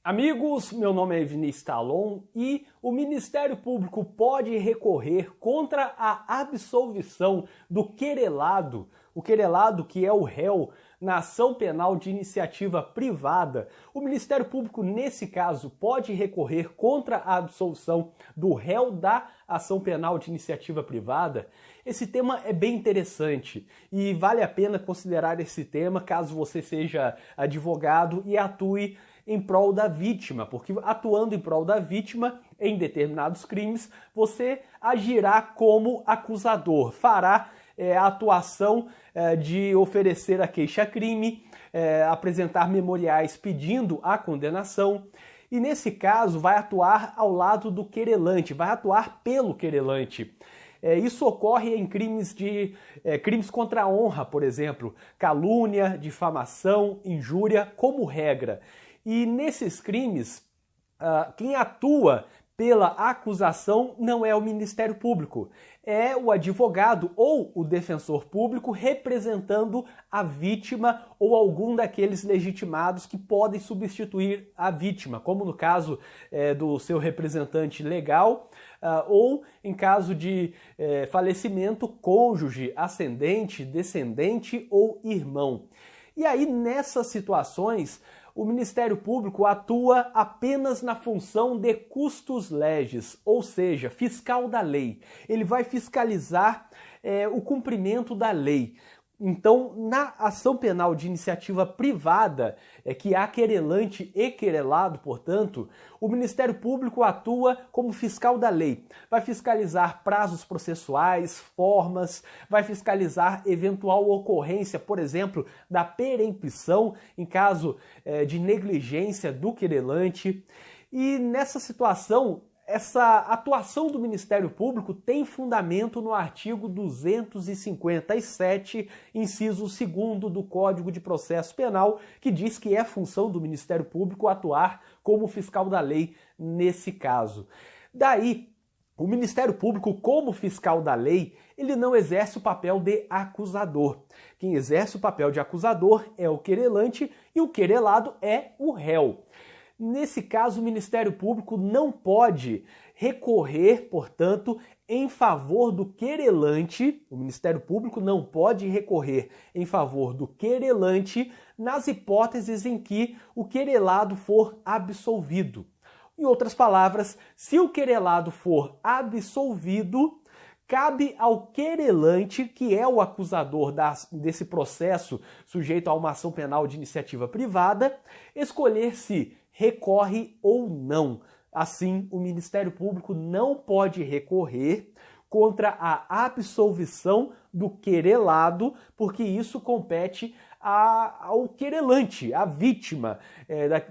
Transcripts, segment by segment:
Amigos, meu nome é Vinícius Talon e o Ministério Público pode recorrer contra a absolvição do querelado, o querelado que é o réu na ação penal de iniciativa privada. O Ministério Público, nesse caso, pode recorrer contra a absolvição do réu da ação penal de iniciativa privada. Esse tema é bem interessante e vale a pena considerar esse tema caso você seja advogado e atue em prol da vítima, porque atuando em prol da vítima em determinados crimes, você agirá como acusador, fará a atuação de oferecer a queixa-crime, apresentar memoriais pedindo a condenação, e nesse caso vai atuar ao lado do querelante, vai atuar pelo querelante. Isso ocorre em crimes contra a honra, por exemplo, calúnia, difamação, injúria, como regra. E nesses crimes, quem atua pela acusação não é o Ministério Público, é o advogado ou o defensor público representando a vítima ou algum daqueles legitimados que podem substituir a vítima, como no caso do seu representante legal, ou em caso de falecimento, cônjuge, ascendente, descendente ou irmão. E aí, nessas situações, o Ministério Público atua apenas na função de custos legis, ou seja, fiscal da lei. Ele vai fiscalizar o cumprimento da lei. Então, na ação penal de iniciativa privada, que há querelante e querelado, portanto, o Ministério Público atua como fiscal da lei. Vai fiscalizar prazos processuais, formas, vai fiscalizar eventual ocorrência, por exemplo, da perempção em caso de negligência do querelante. E nessa situação, essa atuação do Ministério Público tem fundamento no artigo 257, inciso 2º do Código de Processo Penal, que diz que é função do Ministério Público atuar como fiscal da lei nesse caso. Daí, o Ministério Público, como fiscal da lei, ele não exerce o papel de acusador. Quem exerce o papel de acusador é o querelante e o querelado é o réu. Nesse caso, o Ministério Público não pode recorrer, portanto, em favor do querelante. O Ministério Público não pode recorrer em favor do querelante nas hipóteses em que o querelado for absolvido. Em outras palavras, se o querelado for absolvido, cabe ao querelante, que é o acusador desse processo sujeito a uma ação penal de iniciativa privada, escolher se recorre ou não. Assim, o Ministério Público não pode recorrer contra a absolvição do querelado, porque isso compete ao querelante, à vítima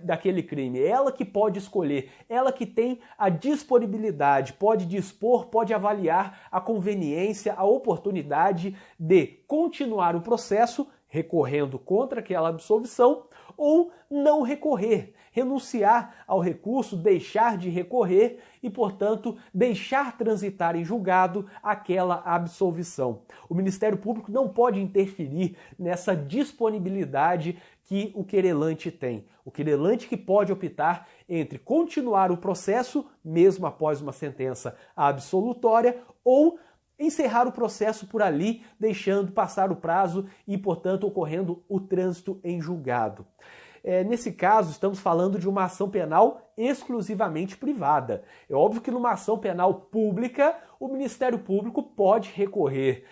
daquele crime. Ela que pode escolher, ela que tem a disponibilidade, pode dispor, pode avaliar a conveniência, a oportunidade de continuar o processo recorrendo contra aquela absolvição ou não recorrer, renunciar ao recurso, deixar de recorrer e, portanto, deixar transitar em julgado aquela absolvição. O Ministério Público não pode interferir nessa disponibilidade que o querelante tem. O querelante que pode optar entre continuar o processo, mesmo após uma sentença absolutória, ou encerrar o processo por ali, deixando passar o prazo e, portanto, ocorrendo o trânsito em julgado. Nesse caso, estamos falando de uma ação penal exclusivamente privada. É óbvio que numa ação penal pública, o Ministério Público pode recorrer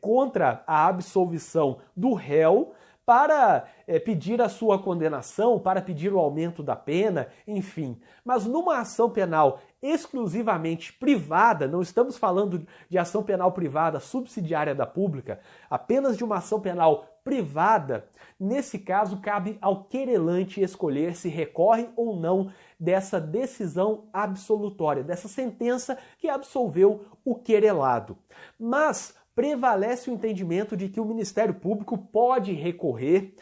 contra a absolvição do réu para pedir a sua condenação, para pedir o aumento da pena, enfim. Mas numa ação penal exclusivamente privada, não estamos falando de ação penal privada subsidiária da pública, apenas de uma ação penal privada, nesse caso cabe ao querelante escolher se recorre ou não dessa decisão absolutória, dessa sentença que absolveu o querelado. Mas prevalece o entendimento de que o Ministério Público pode recorrer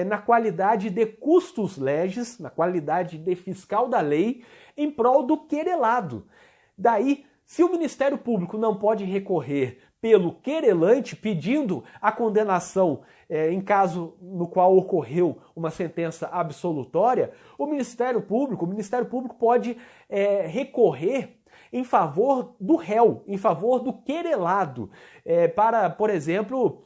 na qualidade de custos legis, na qualidade de fiscal da lei, em prol do querelado. Daí, se o Ministério Público não pode recorrer pelo querelante pedindo a condenação em caso no qual ocorreu uma sentença absolutória, o Ministério Público pode recorrer em favor do réu, em favor do querelado, para, por exemplo,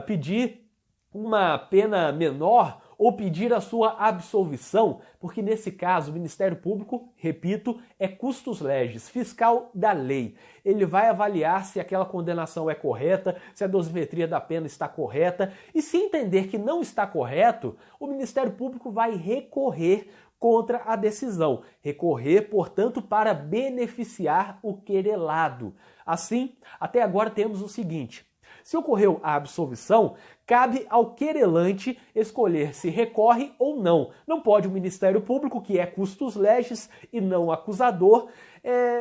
pedir uma pena menor ou pedir a sua absolvição, porque nesse caso o Ministério Público, repito, é custos legis, fiscal da lei. Ele vai avaliar se aquela condenação é correta, se a dosimetria da pena está correta, e se entender que não está correto, o Ministério Público vai recorrer contra a decisão. Recorrer, portanto, para beneficiar o querelado. Assim, até agora temos o seguinte: se ocorreu a absolvição, cabe ao querelante escolher se recorre ou não. Não pode o Ministério Público, que é custos legis e não acusador,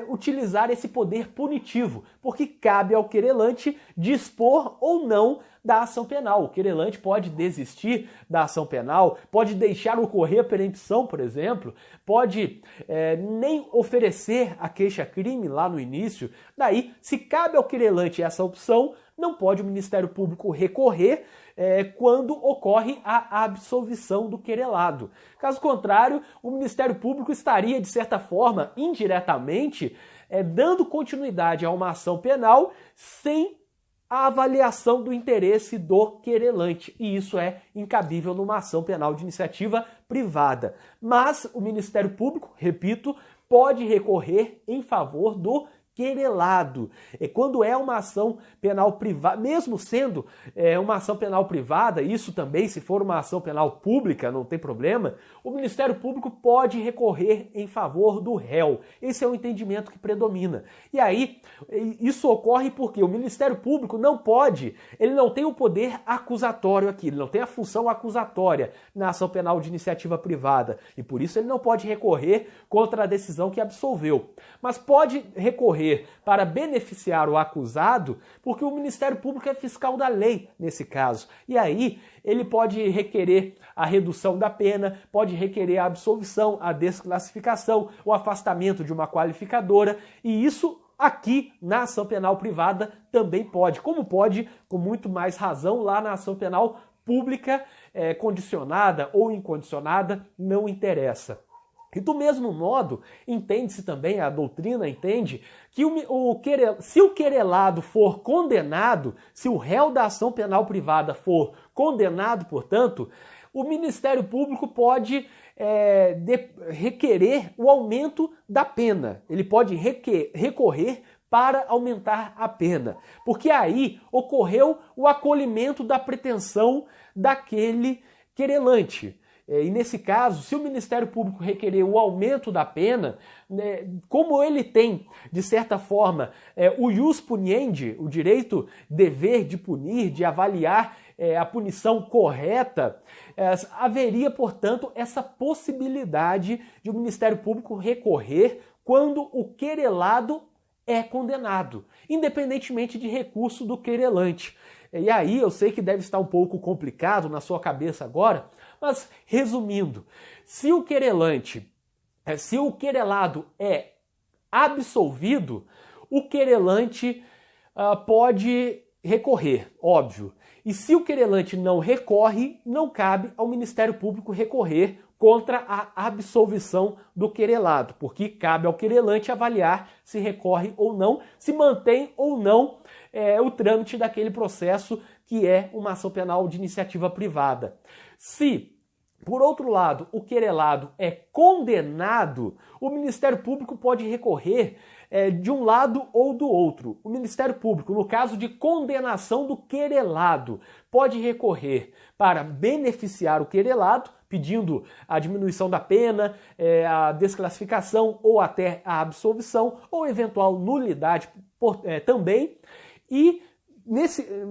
utilizar esse poder punitivo, porque cabe ao querelante dispor ou não da ação penal. O querelante pode desistir da ação penal, pode deixar ocorrer a perempção, por exemplo, pode nem oferecer a queixa-crime lá no início. Daí, se cabe ao querelante essa opção, não pode o Ministério Público recorrer quando ocorre a absolvição do querelado. Caso contrário, o Ministério Público estaria, de certa forma, indiretamente, dando continuidade a uma ação penal sem a avaliação do interesse do querelante. E isso é incabível numa ação penal de iniciativa privada. Mas o Ministério Público, repito, pode recorrer em favor do querelado. Quando é uma ação penal privada, mesmo sendo uma ação penal privada, isso também, se for uma ação penal pública, não tem problema, o Ministério Público pode recorrer em favor do réu. Esse é o entendimento que predomina. E aí, isso ocorre porque o Ministério Público não pode, ele não tem o poder acusatório aqui, ele não tem a função acusatória na ação penal de iniciativa privada, e por isso ele não pode recorrer contra a decisão que absolveu. Mas pode recorrer para beneficiar o acusado, porque o Ministério Público é fiscal da lei nesse caso. E aí ele pode requerer a redução da pena, pode requerer a absolvição, a desclassificação, o afastamento de uma qualificadora, e isso aqui na ação penal privada também pode, como pode, com muito mais razão, lá na ação penal pública, condicionada ou incondicionada, não interessa. E do mesmo modo, entende-se também, a doutrina entende, que se o querelado for condenado, se o réu da ação penal privada for condenado, portanto, o Ministério Público pode requerer o aumento da pena. Ele pode recorrer para aumentar a pena, porque aí ocorreu o acolhimento da pretensão daquele querelante. E nesse caso, se o Ministério Público requerer o aumento da pena, como ele tem, de certa forma, o ius puniendi, o direito, dever de punir, de avaliar a punição correta, haveria, portanto, essa possibilidade de o Ministério Público recorrer quando o querelado é condenado, independentemente de recurso do querelante. E aí eu sei que deve estar um pouco complicado na sua cabeça agora, mas resumindo, se o querelado é absolvido, o querelante pode recorrer, óbvio. E se o querelante não recorre, não cabe ao Ministério Público recorrer contra a absolvição do querelado, porque cabe ao querelante avaliar se recorre ou não, se mantém ou não o trâmite daquele processo que é uma ação penal de iniciativa privada. Se, por outro lado, o querelado é condenado, o Ministério Público pode recorrer de um lado ou do outro. O Ministério Público, no caso de condenação do querelado, pode recorrer para beneficiar o querelado, pedindo a diminuição da pena, a desclassificação ou até a absolvição, ou eventual nulidade também. E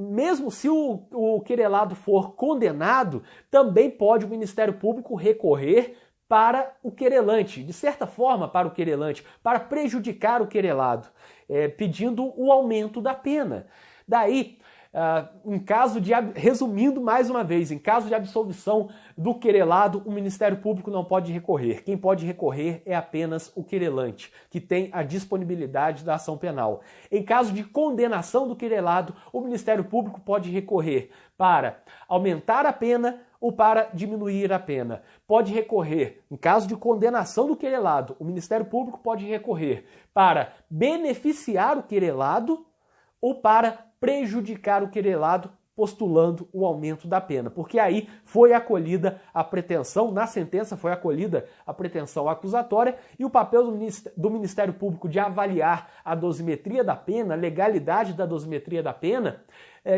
mesmo se o querelado for condenado, também pode o Ministério Público recorrer para o querelante, de certa forma para o querelante, para prejudicar o querelado, pedindo o aumento da pena. Daí, Resumindo mais uma vez, em caso de absolvição do querelado, o Ministério Público não pode recorrer. Quem pode recorrer é apenas o querelante, que tem a disponibilidade da ação penal. Em caso de condenação do querelado, o Ministério Público pode recorrer para aumentar a pena ou para diminuir a pena. Pode recorrer, em caso de condenação do querelado, o Ministério Público pode recorrer para beneficiar o querelado ou para prejudicar o querelado, postulando o aumento da pena, porque aí foi acolhida a pretensão, na sentença foi acolhida a pretensão acusatória, e o papel do Ministério Público de avaliar a dosimetria da pena, a legalidade da dosimetria da pena,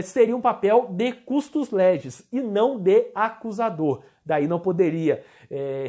seria um papel de custos legis e não de acusador. Daí não poderia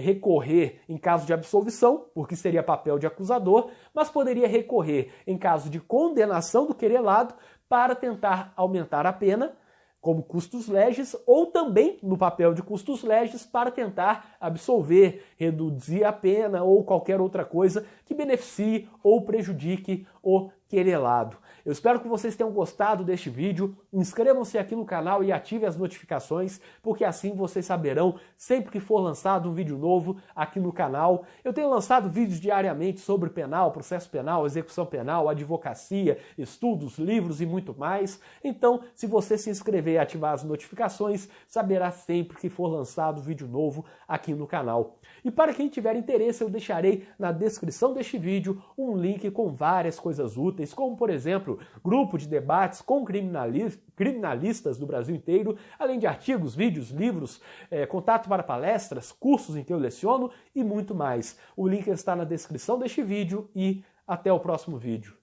recorrer em caso de absolvição, porque seria papel de acusador, mas poderia recorrer em caso de condenação do querelado para tentar aumentar a pena, como custos legis, ou também no papel de custos legis para tentar absolver, reduzir a pena ou qualquer outra coisa que beneficie ou prejudique o querelado. Eu espero que vocês tenham gostado deste vídeo. Inscrevam-se aqui no canal e ativem as notificações, porque assim vocês saberão sempre que for lançado um vídeo novo aqui no canal. Eu tenho lançado vídeos diariamente sobre penal, processo penal, execução penal, advocacia, estudos, livros e muito mais. Então, se você se inscrever e ativar as notificações, saberá sempre que for lançado vídeo novo aqui no canal. E para quem tiver interesse, eu deixarei na descrição deste vídeo um link com várias coisas úteis, como por exemplo, grupo de debates com criminalistas do Brasil inteiro, além de artigos, vídeos, livros, contato para palestras, cursos em que eu leciono e muito mais. O link está na descrição deste vídeo e até o próximo vídeo.